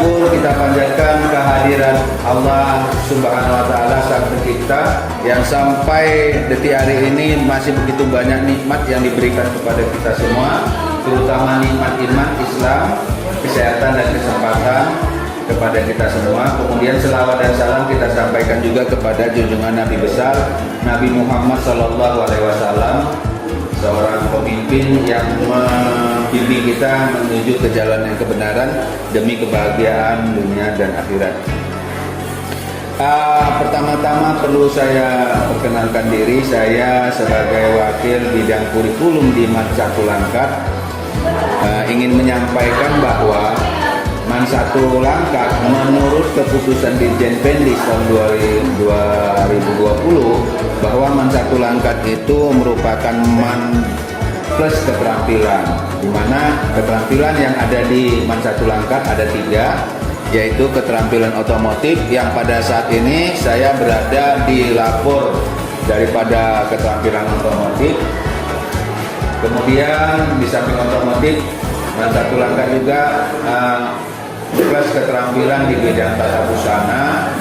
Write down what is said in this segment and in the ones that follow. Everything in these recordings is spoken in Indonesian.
syukur kita panjatkan kehadiran Allah Subhanahu wa Ta'ala, Sang Pencipta, yang sampai detik hari ini masih begitu banyak nikmat yang diberikan kepada kita semua, terutama nikmat iman, Islam, kesehatan dan kesempatan kepada kita semua. Kemudian selawat dan salam kita sampaikan juga kepada junjungan Nabi besar Nabi Muhammad SAW, seorang pemimpin yang membimbing kita menuju ke jalan yang kebenaran demi kebahagiaan dunia dan akhirat. Pertama-tama perlu saya perkenalkan diri. Saya sebagai wakil bidang kurikulum di Mansatu Langkat ingin menyampaikan bahwa Mansatu Langkat menurut keputusan Dirjen Pendis tahun 2020 bahwa Mansatu Langkat itu merupakan plus keterampilan, di mana keterampilan yang ada di Mansatu Langkat ada 3, yaitu keterampilan otomotif yang pada saat ini saya berada di lapor daripada keterampilan otomotif. Kemudian di samping otomotif, Mansatu Langkat juga kelas keterampilan di bidang tata busana,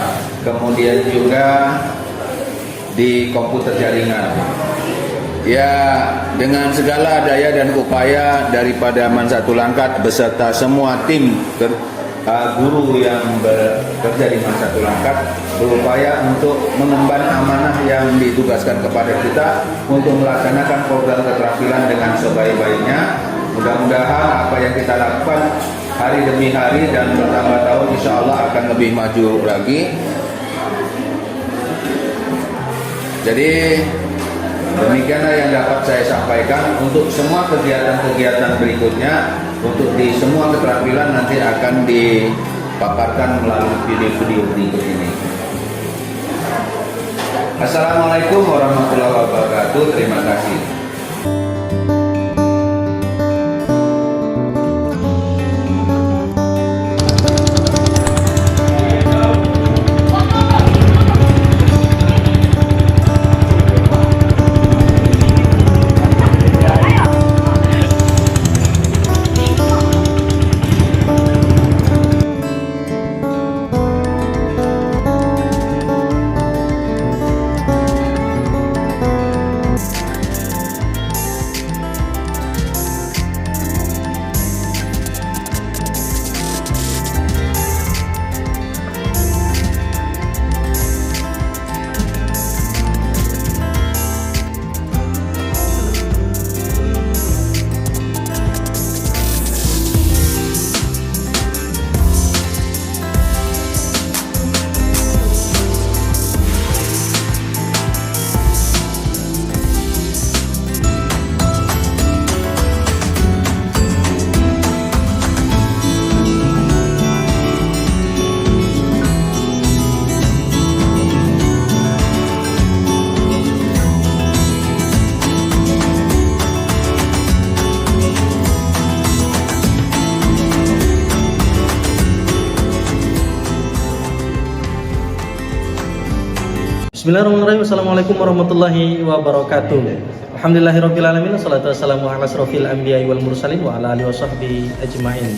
kemudian juga di komputer jaringan. Ya, dengan segala daya dan upaya daripada Mansatu Langkat beserta semua tim guru yang bekerja di Mansatu Langkat berupaya untuk mengemban amanah yang ditugaskan kepada kita untuk melaksanakan program keterampilan dengan sebaik-baiknya. Mudah-mudahan apa yang kita lakukan hari demi hari dan bertambah tahun insya Allah akan lebih maju lagi. Jadi demikianlah yang dapat saya sampaikan. Untuk semua kegiatan-kegiatan berikutnya, untuk di semua keterampilan nanti akan dipaparkan melalui video-video berikut ini. Assalamualaikum warahmatullahi wabarakatuh. Terima kasih. Bismillahirrahmanirrahim. Assalamualaikum warahmatullahi wabarakatuh. Alhamdulillahirrabbilalamin. Wassalatu wassalamu ala asrofil anbiya'i wal mursalin wa ala alihi wasahbihi ajma'in.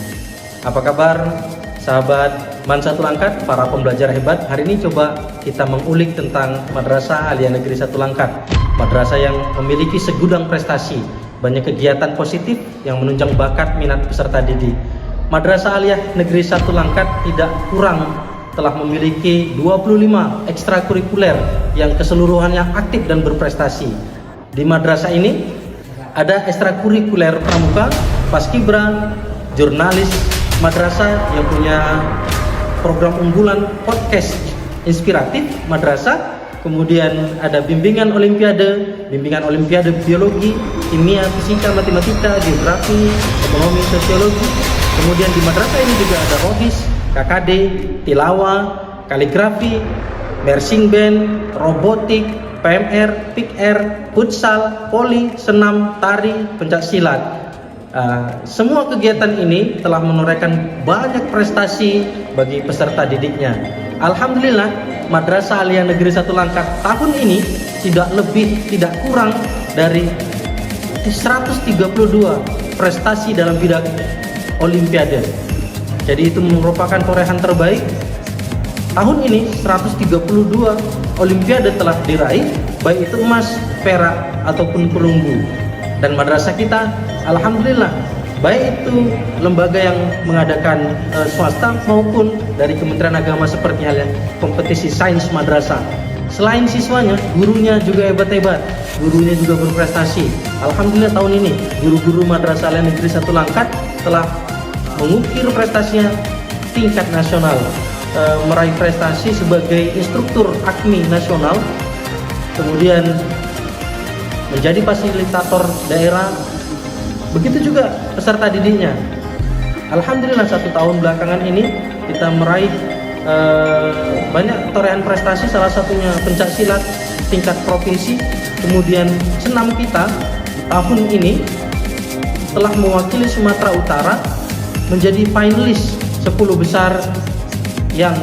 Apa kabar sahabat Mansatu Langkat, para pembelajar hebat? Hari ini coba kita mengulik tentang Madrasah Aliyah Negeri 1 Langkat. Madrasah yang memiliki segudang prestasi, banyak kegiatan positif yang menunjang bakat minat peserta didik. Madrasah Aliyah Negeri 1 Langkat tidak kurang telah memiliki 25 ekstrakurikuler yang keseluruhannya aktif dan berprestasi. Di madrasah ini ada ekstrakurikuler pramuka, paskibra, jurnalis madrasah yang punya program unggulan podcast inspiratif madrasah, kemudian ada bimbingan olimpiade biologi, kimia, fisika, matematika, geografi, ekonomi, sosiologi. Kemudian di madrasah ini juga ada rohis, KKD, tilawah, kaligrafi, marching band, robotik, PMR, PIKR, futsal, voli, senam, tari, pencak silat. Semua kegiatan ini telah menorehkan banyak prestasi bagi peserta didiknya. Alhamdulillah, Madrasah Aliyah Negeri 1 Langkat tahun ini tidak lebih tidak kurang dari 132 prestasi dalam bidang olimpiade. Jadi itu merupakan torehan terbaik. Tahun ini 132 olimpiade telah diraih, baik itu emas, perak ataupun perunggu. Dan madrasah kita alhamdulillah, baik itu lembaga yang mengadakan swasta maupun dari Kementerian Agama seperti halnya kompetisi sains madrasah. Selain siswanya, gurunya juga hebat-hebat, gurunya juga berprestasi. Alhamdulillah tahun ini guru-guru Madrasah Aliyah Negeri 1 Langkat telah mengukir prestasinya tingkat nasional, meraih prestasi sebagai instruktur AKMI nasional, kemudian menjadi fasilitator daerah. Begitu juga peserta didiknya. Alhamdulillah 1 tahun belakangan ini kita meraih banyak torehan prestasi, salah satunya pencak silat tingkat provinsi. Kemudian senam kita tahun ini telah mewakili Sumatera Utara menjadi finalis 10 besar yang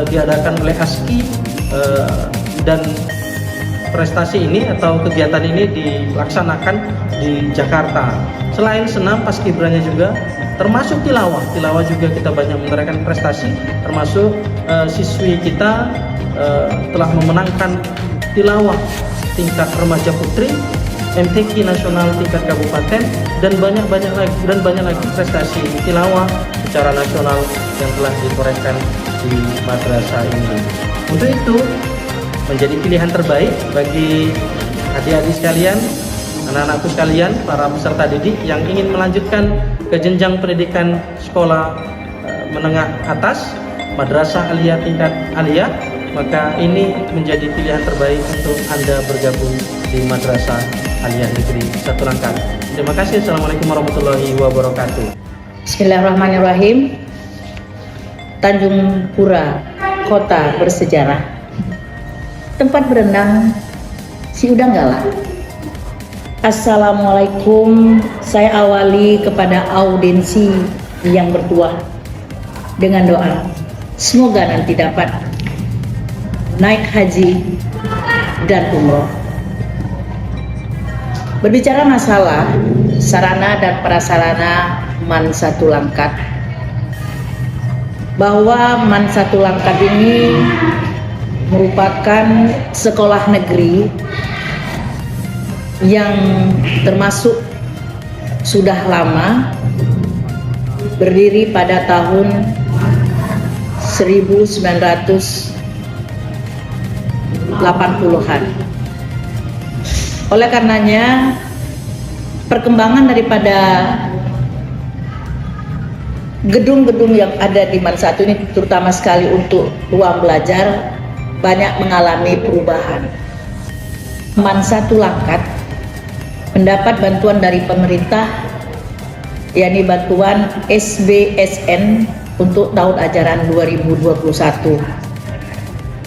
diadakan oleh ASKI, dan prestasi ini atau kegiatan ini dilaksanakan di Jakarta. Selain senam, paskibranya juga termasuk tilawah juga kita banyak menorehkan prestasi, termasuk siswi kita telah memenangkan tilawah tingkat remaja putri, MTQ nasional tingkat kabupaten, dan banyak lagi prestasi tilawah secara nasional yang telah ditorehkan di madrasah ini. Untuk itu menjadi pilihan terbaik bagi adik-adik sekalian, anak-anakku sekalian, para peserta didik yang ingin melanjutkan ke jenjang pendidikan sekolah menengah atas, Madrasah Aliyah tingkat Aliyah, maka ini menjadi pilihan terbaik untuk Anda bergabung di Madrasah Aliyah Negeri 1 Langkat. Terima kasih. Assalamualaikum warahmatullahi wabarakatuh. Bismillahirrahmanirrahim. Tanjung Pura, kota bersejarah, tempat berenang Si Udanggala. Assalamualaikum. Saya awali kepada audiensi yang bertuah dengan doa, semoga nanti dapat naik haji dan umroh. Berbicara masalah sarana dan prasarana MAN 1 Langkat, bahwa MAN 1 Langkat ini merupakan sekolah negeri yang termasuk sudah lama, berdiri pada tahun 1980-an. Oleh karenanya, perkembangan daripada gedung-gedung yang ada di MAN 1 ini, terutama sekali untuk ruang belajar, banyak mengalami perubahan. MAN 1 Langkat mendapat bantuan dari pemerintah, yakni bantuan SBSN untuk tahun ajaran 2021.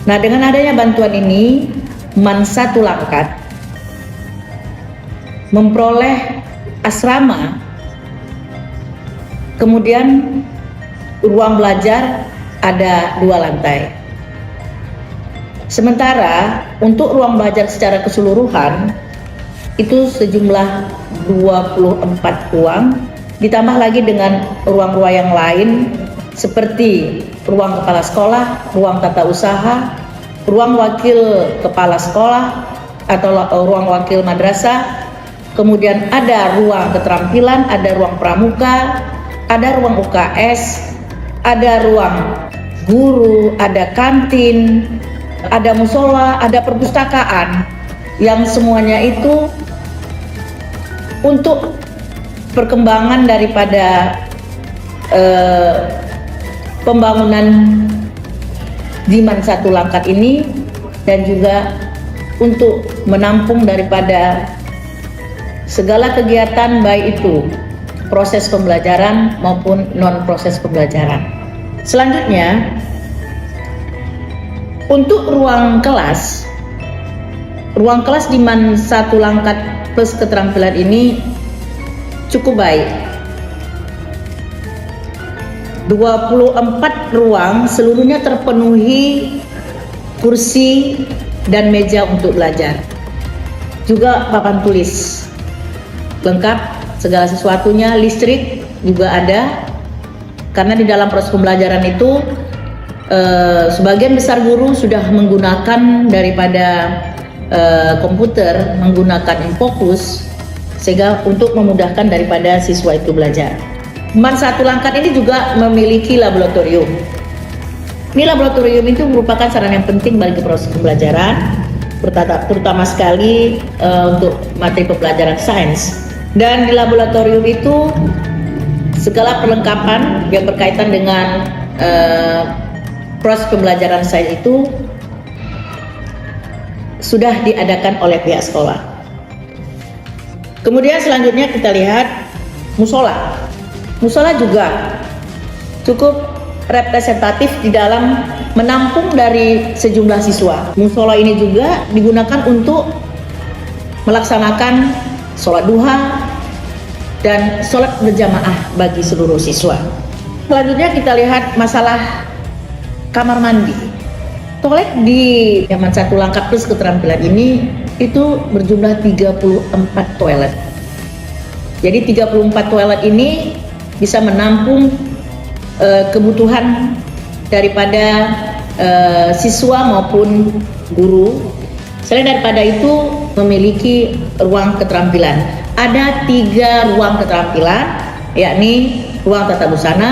Nah, dengan adanya bantuan ini, MAN 1 Langkat memperoleh asrama, kemudian ruang belajar ada 2 lantai. Sementara untuk ruang belajar secara keseluruhan itu sejumlah 24 ruang, ditambah lagi dengan ruang-ruang yang lain seperti ruang kepala sekolah, ruang tata usaha, ruang wakil kepala sekolah atau ruang wakil madrasah, kemudian ada ruang keterampilan, ada ruang pramuka, ada ruang UKS, ada ruang guru, ada kantin, ada musola, ada perpustakaan, yang semuanya itu untuk perkembangan daripada pembangunan di MAN 1 Langkat ini, dan juga untuk menampung daripada segala kegiatan, baik itu proses pembelajaran maupun non proses pembelajaran. Selanjutnya, untuk ruang kelas di MAN 1 Langkat plus keterampilan ini cukup baik. 24 ruang seluruhnya terpenuhi kursi dan meja untuk belajar, juga papan tulis lengkap segala sesuatunya, listrik juga ada, Karena di dalam proses pembelajaran itu sebagian besar guru sudah menggunakan daripada komputer, menggunakan Infocus, sehingga untuk memudahkan daripada siswa itu belajar. MAN 1 Langkat ini juga memiliki laboratorium. Ini laboratorium itu merupakan sarana yang penting bagi proses pembelajaran, terutama sekali untuk materi pembelajaran sains. Dan di laboratorium itu segala perlengkapan yang berkaitan dengan proses pembelajaran sains itu sudah diadakan oleh pihak sekolah. Kemudian selanjutnya kita lihat musola. Musola juga cukup representatif di dalam menampung dari sejumlah siswa. Musola ini juga digunakan untuk melaksanakan sholat duha dan sholat berjamaah bagi seluruh siswa. Selanjutnya kita lihat masalah kamar mandi. Toilet di MAN 1 Langkat plus keterampilan ini itu berjumlah 34 toilet. Jadi 34 toilet ini bisa menampung kebutuhan daripada siswa maupun guru. Selain daripada itu memiliki ruang keterampilan. Ada 3 ruang keterampilan, yakni ruang tata busana,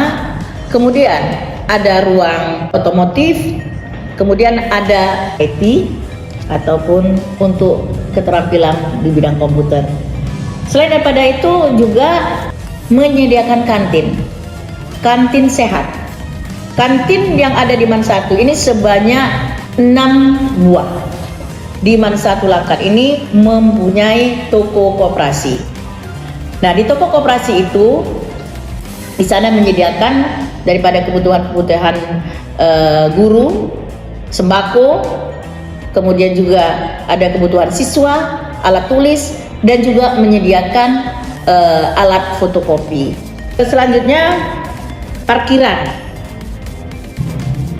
kemudian ada ruang otomotif, kemudian ada IT ataupun untuk keterampilan di bidang komputer. Selain daripada itu juga menyediakan kantin sehat. Kantin yang ada di MAN 1 ini sebanyak 6 buah. Di MAN 1 Langkat ini mempunyai toko koperasi. Nah, di toko koperasi itu di sana menyediakan daripada kebutuhan guru, sembako, kemudian juga ada kebutuhan siswa, alat tulis, dan juga menyediakan alat fotokopi. Selanjutnya parkiran.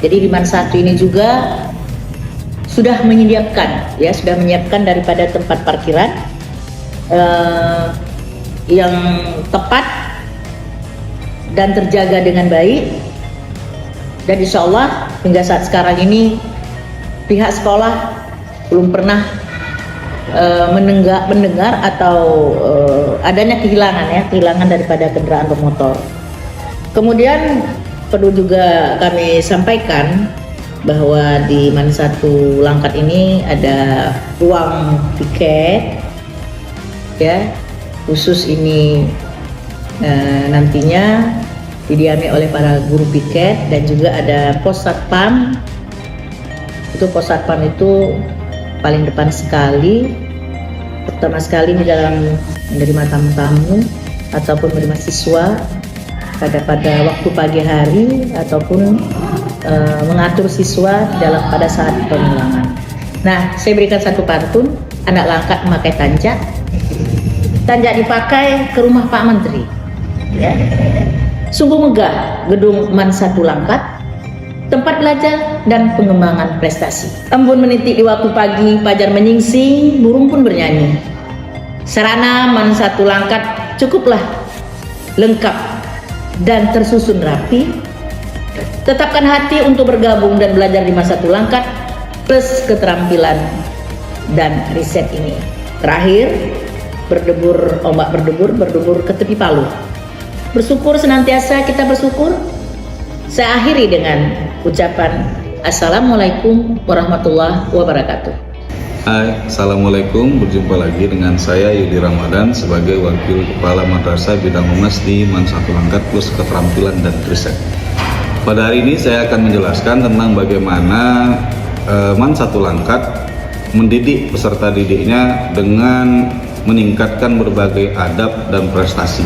Jadi di MAN 1 ini juga sudah menyiapkan daripada tempat parkiran yang tepat dan terjaga dengan baik. Dan insya Allah hingga saat sekarang ini pihak sekolah belum pernah mendengar atau adanya kehilangan daripada kendaraan bermotor. Kemudian perlu juga kami sampaikan bahwa di MAN 1 Langkat ini ada ruang piket, ya, khusus ini nantinya didiami oleh para guru piket, dan juga ada pos satpam. Itu pos satpam itu paling depan sekali, pertama sekali di dalam menerima tamu-tamu ataupun menerima siswa pada waktu pagi hari ataupun mengatur siswa pada saat pemulangan. Nah, saya berikan satu pantun. Anak Langkat memakai tanjak. Tanjak dipakai ke rumah Pak Menteri. Ya. Sungguh megah gedung MAN 1 Langkat, tempat belajar dan pengembangan prestasi. Embun menitik di waktu pagi, fajar menyingsing, burung pun bernyanyi. Sarana MAN 1 Langkat cukuplah lengkap dan tersusun rapi. Tetapkan hati untuk bergabung dan belajar di MAN 1 Langkat plus keterampilan dan riset ini. Terakhir, ombak berdebur ke tepi palu. Bersyukur senantiasa kita bersyukur. Saya akhiri dengan ucapan Assalamualaikum warahmatullahi wabarakatuh. Hai, Assalamualaikum. Berjumpa lagi dengan saya Yudi Ramadan sebagai Wakil Kepala Madrasah Bidang Humas di MAN 1 Langkat plus keterampilan dan riset. Pada hari ini saya akan menjelaskan tentang bagaimana MAN 1 Langkat mendidik peserta didiknya dengan meningkatkan berbagai adab dan prestasi.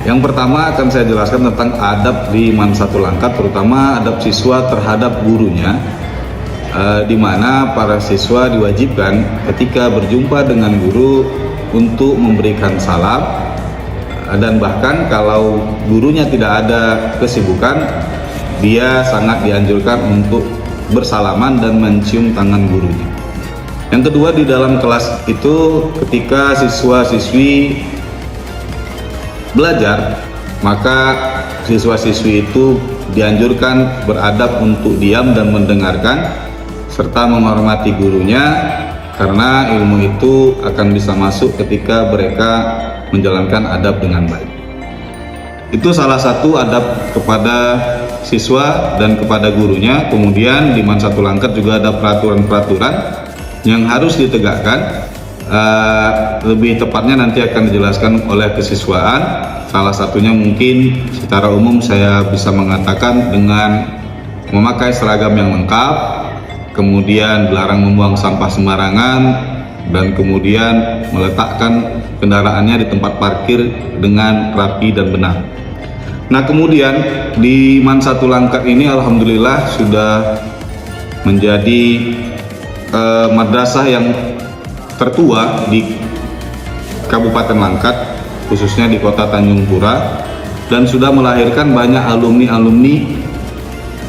Yang pertama akan saya jelaskan tentang adab di MAN 1 Langkat, terutama adab siswa terhadap gurunya, di mana para siswa diwajibkan ketika berjumpa dengan guru untuk memberikan salam, dan bahkan kalau gurunya tidak ada kesibukan, dia sangat dianjurkan untuk bersalaman dan mencium tangan gurunya. Yang kedua, di dalam kelas itu ketika siswa-siswi belajar, maka siswa-siswi itu dianjurkan beradab untuk diam dan mendengarkan serta menghormati gurunya, karena ilmu itu akan bisa masuk ketika mereka menjalankan adab dengan baik. Itu salah satu adab kepada siswa dan kepada gurunya. Kemudian di Mansatulangkat juga ada peraturan-peraturan yang harus ditegakkan. Lebih tepatnya nanti akan dijelaskan oleh kesiswaan. Salah satunya mungkin secara umum saya bisa mengatakan dengan memakai seragam yang lengkap, kemudian dilarang membuang sampah sembarangan, dan kemudian meletakkan kendaraannya di tempat parkir dengan rapi dan benar. Nah, kemudian di Mansatulangkat ini alhamdulillah sudah menjadi madrasah yang tertua di Kabupaten Langkat, khususnya di Kota Tanjung Pura, dan sudah melahirkan banyak alumni-alumni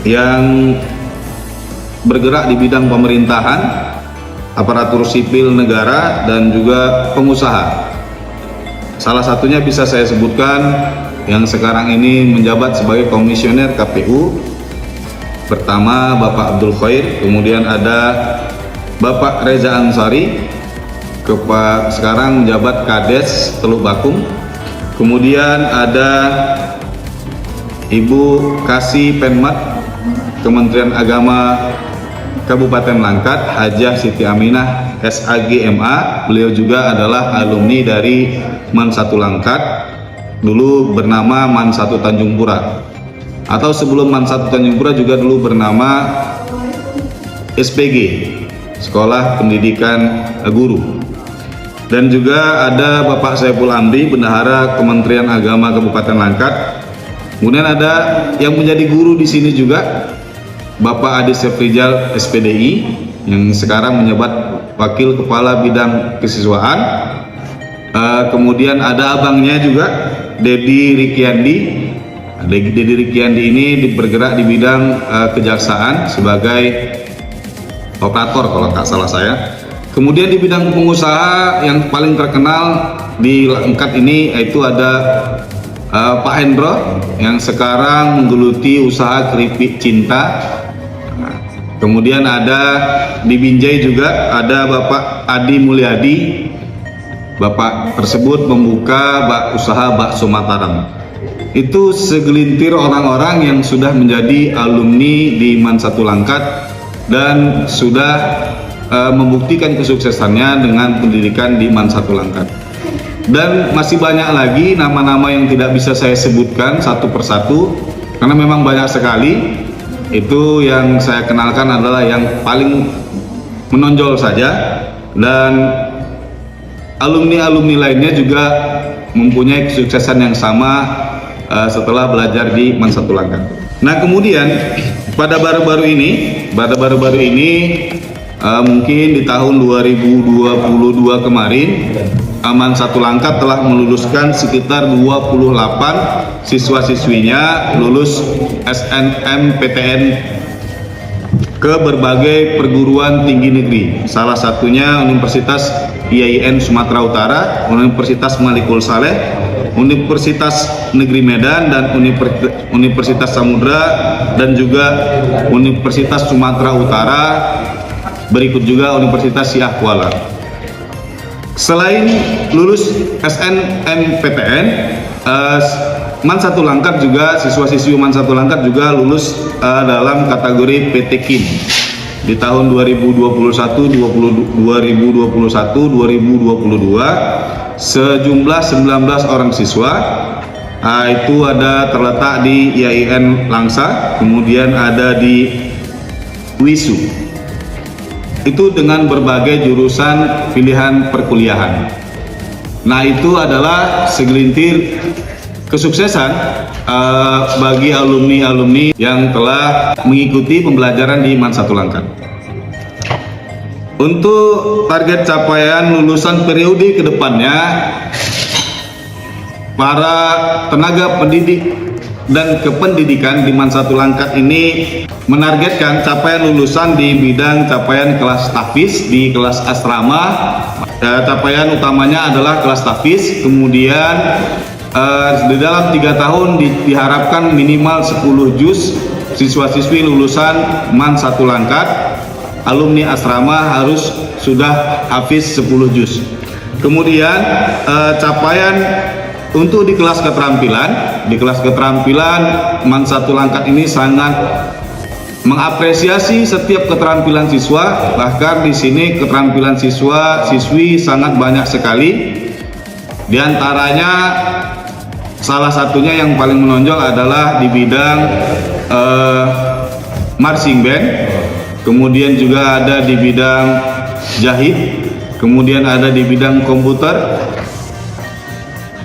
yang bergerak di bidang pemerintahan, aparatur sipil negara, dan juga pengusaha. Salah satunya bisa saya sebutkan yang sekarang ini menjabat sebagai komisioner KPU. Pertama Bapak Abdul Khair, kemudian ada Bapak Reza Ansari, sekarang menjabat Kades Teluk Bakung. Kemudian ada Ibu Kasih Penmat Kementerian Agama Kabupaten Langkat, Hajah Siti Aminah SAGMA. Beliau juga adalah alumni dari Mansatulangkat, dulu bernama Mansatu Tanjung Pura, atau sebelum Mansatu Tanjung Pura juga dulu bernama SPG, Sekolah Pendidikan Guru. Dan juga ada Bapak Saiful Amri, Bendahara Kementerian Agama Kabupaten Langkat. Kemudian ada yang menjadi guru di sini juga Bapak Adi Syafrizal SPDI, yang sekarang menjabat Wakil Kepala Bidang Kesiswaan. Kemudian ada abangnya juga Dedi Rikiandi. Dedi Rikiandi ini bergerak di bidang kejaksaan sebagai operator kalau nggak salah saya. Kemudian di bidang pengusaha yang paling terkenal di Langkat ini yaitu ada Pak Hendro yang sekarang menggeluti usaha keripik cinta. Kemudian ada di Binjai juga ada Bapak Adi Mulyadi. Bapak tersebut membuka usaha bakso Mataram. Itu segelintir orang-orang yang sudah menjadi alumni di Mansatulangkat dan sudah membuktikan kesuksesannya dengan pendidikan di Mansatulangkat. Dan masih banyak lagi nama-nama yang tidak bisa saya sebutkan satu persatu karena memang banyak sekali. Itu yang saya kenalkan adalah yang paling menonjol saja, dan alumni-alumni lainnya juga mempunyai kesuksesan yang sama setelah belajar di Mansatulangkat. Nah, kemudian pada baru-baru ini mungkin di tahun 2022 kemarin Mansatulangkat telah meluluskan sekitar 28 siswa-siswinya lulus SNMPTN ke berbagai perguruan tinggi negeri. Salah satunya Universitas IAIN Sumatera Utara, Universitas Malikul Saleh, Universitas Negeri Medan, dan Universitas Samudra, dan juga Universitas Sumatera Utara. Berikut juga Universitas Siah Kuala. Selain lulus SNMPTN, Mansatulangkat juga siswa-siswi Mansatulangkat juga lulus dalam kategori PTKIN di tahun 2021, 2022 sejumlah 19 orang siswa. Itu ada terletak di IAIN Langsa, kemudian ada di WISU. Itu dengan berbagai jurusan pilihan perkuliahan. Nah, itu adalah segelintir kesuksesan bagi alumni-alumni yang telah mengikuti pembelajaran di Mansatulangkat. Untuk target capaian lulusan periode ke depannya, para tenaga pendidik dan kependidikan di Mansatulangkat ini menargetkan capaian lulusan di bidang capaian kelas tahfiz di kelas asrama. Capaian utamanya adalah kelas tahfiz, kemudian Di dalam 3 tahun diharapkan minimal 10 juz siswa-siswi lulusan MAN 1 Langkat alumni asrama harus sudah hafiz 10 juz. Kemudian capaian untuk di kelas keterampilan MAN 1 Langkat ini sangat mengapresiasi setiap keterampilan siswa. Bahkan di sini keterampilan siswi sangat banyak sekali. Di antaranya salah satunya yang paling menonjol adalah di bidang marching band, kemudian juga ada di bidang jahit, kemudian ada di bidang komputer,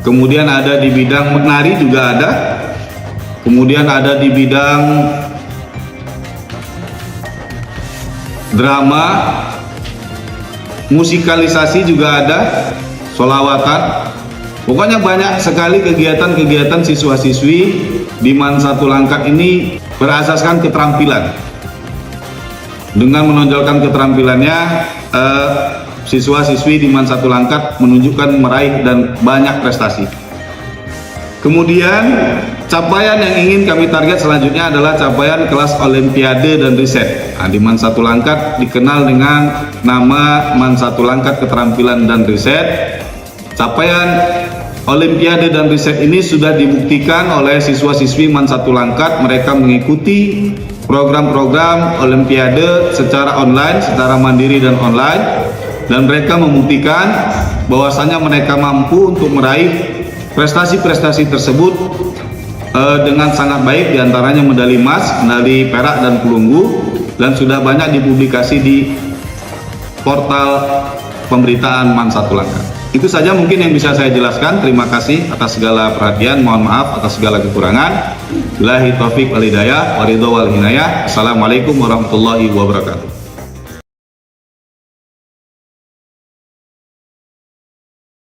kemudian ada di bidang menari juga ada, kemudian ada di bidang drama, musikalisasi juga ada, sholawatan. Pokoknya banyak sekali kegiatan-kegiatan siswa-siswi di MAN 1 Langkat ini berasaskan keterampilan. Dengan menonjolkan keterampilannya, siswa-siswi di MAN 1 Langkat menunjukkan meraih dan banyak prestasi. Kemudian capaian yang ingin kami target selanjutnya adalah capaian kelas olimpiade dan riset. Di MAN 1 Langkat dikenal dengan nama MAN 1 Langkat Keterampilan dan Riset. Capaian olimpiade dan riset ini sudah dibuktikan oleh siswa-siswi MAN 1 Langkat. Mereka mengikuti program-program olimpiade secara online, secara mandiri dan online, dan mereka membuktikan bahwasanya mereka mampu untuk meraih prestasi-prestasi tersebut dengan sangat baik, diantaranya medali emas, medali perak dan perunggu, dan sudah banyak dipublikasi di portal pemberitaan MAN 1 Langkat. Itu saja mungkin yang bisa saya jelaskan. Terima kasih atas segala perhatian, mohon maaf atas segala kekurangan. Billahi taufik wal hidayah, waridho wal hinayah. Assalamualaikum warahmatullahi wabarakatuh.